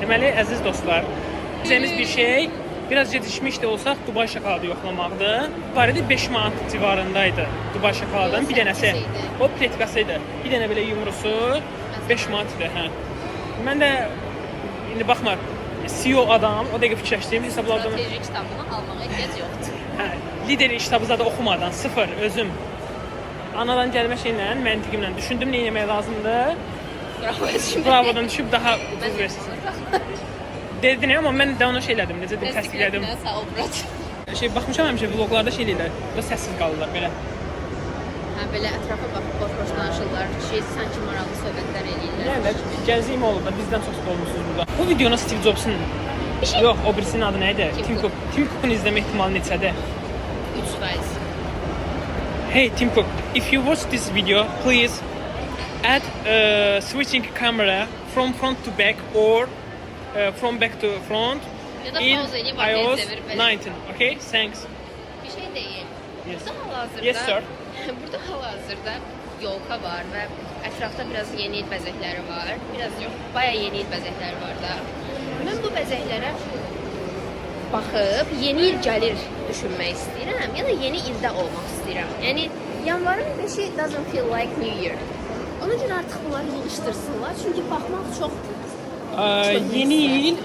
Deməli, əziz dostlar, bizimiz bir şey, biraz gecikmiş də olsaq Dubai şokoladı yoxlamaqdır. Barədə 5 manat civarındaydı Dubai şokoladan bir dənəsi. O pletkasıydı. Bir dənə belə yumrusu 5 manat idi. Hə. Mən də indi baxma, CEO adam, o dəqiqə fikirləşdiyim hesabladım. Strateji kitabını almağa ehtiyac yoxdur. Hə, lideri kitabı zaten oxumadan, sıfır, özüm. Anadan gəlmə şeylə, məntiqimlə düşündüm nə etmək lazımdır. Bravodan düşüb daha ucuz versin. Dedin amma mən də ona şey elədim, necə deyim, təsdiqlədim. Sağ ol, Murat. Baxmışam həmişə vloglarda şey eləyirlər, burada səssiz qalırlar belə. Hə, belə ətrafa baxıb boş-boş danışırlar, sanki maraqlı söhbətlər eləyirlər. Yəni, gəziyim olub da, bizdən çox olmuşsunuz burada. Bu videonu Steve Jobs'un, yox, o birisinin adı nə idi? Tim Cook. Tim Cook'un izləmə ihtimalı neçədir? 3%. Hey Tim Cook, if you watch this video, please add switching camera from front to back or from back to front in iOS 19. Okay, thanks. Bir şey değil. Yes. Burada hal-hazırda, Yes, sir. burada hal-hazırda yolka var və ətrafda biraz yeni il bəzəkləri var. Biraz yox, bayağı yeni il bəzəkləri var da. Mən bu bəzəklərə baxıb yeni il gəlir düşünmək istəyirəm ya da yeni ildə olmaq istəyirəm. Yəni yanvarın 5-i doesn't feel like New Year. Ona görə artıq bunları yığışdırsınlar çünki baxmaq çox Yeni il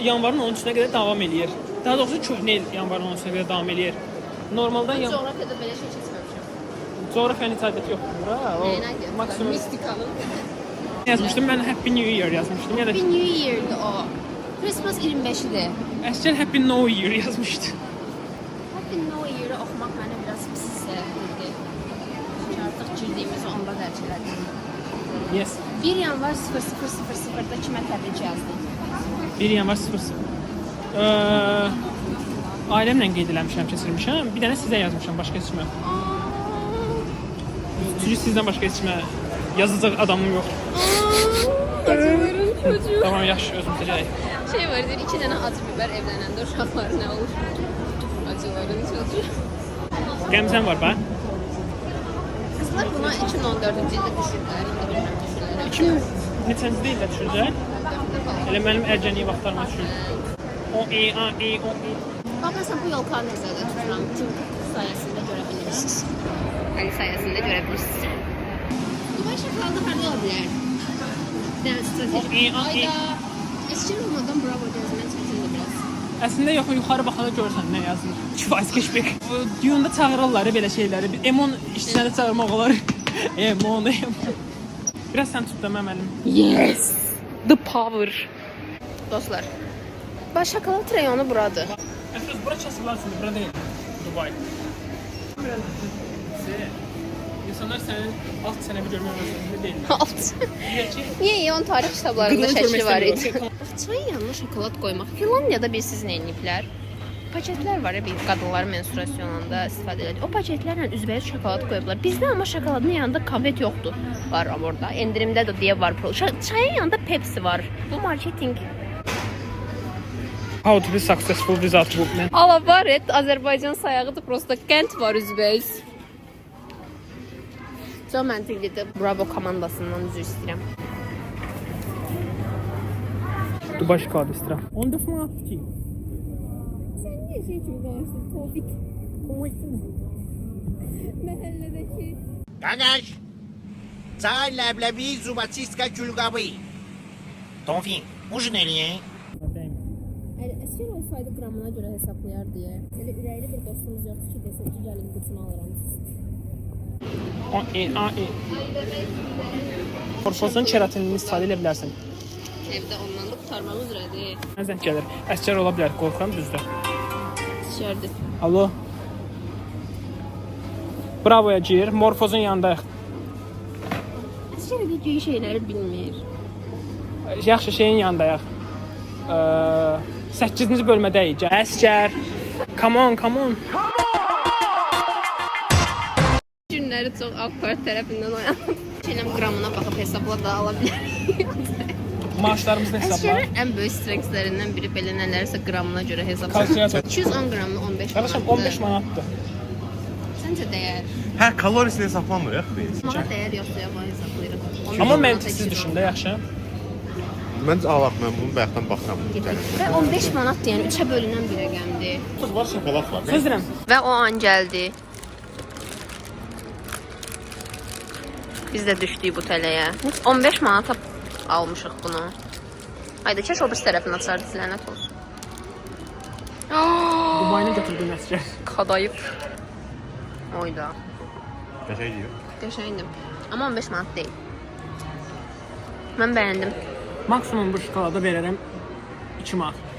yanvarın 13-nə qədər davam eləyir. Daha doğrusu köhnə il yanvarın 13-nə qədər davam eləyir. Normaldan coğrafiyada belə şey keçməmişəm. Coğrafiyanın icadəti yoxdur bura. O maksimum Mistikanın. yazmışdım mən Happy New Year yazmışdım ya da Happy New Year'dir o. Christmas 25-idir. Əslən Happy No Year yazmışdı. Happy New Year'ı oxumaq mənə biraz pis hissələndirdi. Çünki artıq girdiyimizi onda dərk elədim. Yes. 1 yanvar 0000'da kimə təbrik yazdım? 1 yanvar 00. Ailəmlə qeyd eləmişəm, keçirmişəm. Bir dənə sizə yazmışam, başqa heç kimə. Çünki sizdən başqa heç kimə yazacaq adamım yox. Acıların çocuğu. Tamam, yaxşı, özüm seçəcək. Şey var, deyir, 2 dənə acı biber evlənəndə uşaqlar nə olur? Acıların çocuğu. Qəmzən var, bax. Qızlar buna 2014-cü ildə düşürlər, indi bilməm düşürlər. 2000 neçənci ildə düşürdü? Elə mənim ərcəniyi vaxtlarıma düşürdü. O. Bax, məsələn, bu yolkanı nəzərdə tuturam. Tim sayəsində görə bilirsiniz. Yəni, sayəsində görə bilirsiniz. Dubai şokoladı harada ola bilər? Yəni, strateji. Ayda, eski olmadan bravo gəzmək çətindir biraz. Əslində yox, yuxarı baxanda görürsən nə yazılır. 2% cashback. Düyündə çağırırlar belə şeyləri. Emon işçiləri çağırmaq olar. Emon. Biraz sən tut da mənim. Yes! The power. Dostlar, baş şokolad rayonu buradır. Əslində bura kasıblarsın, bura deyil. Dubai. İnsanlar sənin alt sənəvi görmək lazımdır deyil. Alt. Niyə? Onun tarix kitablarında şəkli var idi. Çayın yanına şokolad qoymaq. Finlandiyada bilirsiniz nə ediblər? Paketlər var ya, bir qadınlar menstruasyonunda istifadə edir. O paketlərlə üzbəüz şokolad qoyublar. Bizdə amma şokoladın yanında konfet yoxdur. Var orada. Endirimdə də deyə var. Çayın yanında Pepsi var. Bu marketing. How to be successful without bookman. Allah var et, Azərbaycan sayağıdır. Prosta qənd var üzbəüz. Çox məntiqlidir. Bravo komandasından üzr istəyirəm. Dubai şokoladı istirəm. 14 manat ki. Sən niyə şey kimi danışdın? Tofik. Məhəllədəki. Qardaş, çay ləbləbi, zubaçiska külqabı. Tonfin, ujun eləyin. Əskər olsaydı qramına görə hesablayar deyə. Elə ürəkli bir dostumuz yoxdur ki, desə ki, gəlin qutunu alıram. Morfozun keratinini istifadə edə bilərsən. Evdə ondan da qutarmaq üzrədir. Nəzən gəlir. Əskər ola bilər, qorxuram düzdür. İçərdir. Alo. Bravoya gir, morfozun yanındayıq. Əskər də göy şeyləri bilmir. Yaxşı şeyin yanındayıq. 8-ci bölmədəyik. Əskər. Come on. Günləri çox AK tərəfindən oyanıb. Şeyləm qramına baxıb hesabla da ala bilərik. Maaşlarımızı hesabla. Əskərin ən böyük strekslərindən biri belə nələrsə qramına görə hesabla. Kalkulyator. 210 qramlı 15 manatdır. Qardaşım 15 manatdır. Səncə dəyər? Hə, kalorisini hesablamırıq biz. Mənə dəyər yoxdur ya, bunu hesablayırıq. Amma məntiqsiz düşün də, yaxşı. Məncə alaq, mən bunu bayaqdan baxıram. Və 15 manatdır, yəni 3-ə bölünən bir rəqəmdir. Var, şokolad var. Söz deyirəm. Və o an gəldi. Biz də düşdük bu tələyə. 15 manata almışıq bunu. Hayda, keş o bir tərəfini açardı, lənət olsun. Dubayını götürdüm əsgər. Kadayıf. Oyda. Qəşəng deyir. Qəşəngdir. Amma 15 manat deyil. Mən bəyəndim. Maksimum bu şokolada verərəm 2 manat.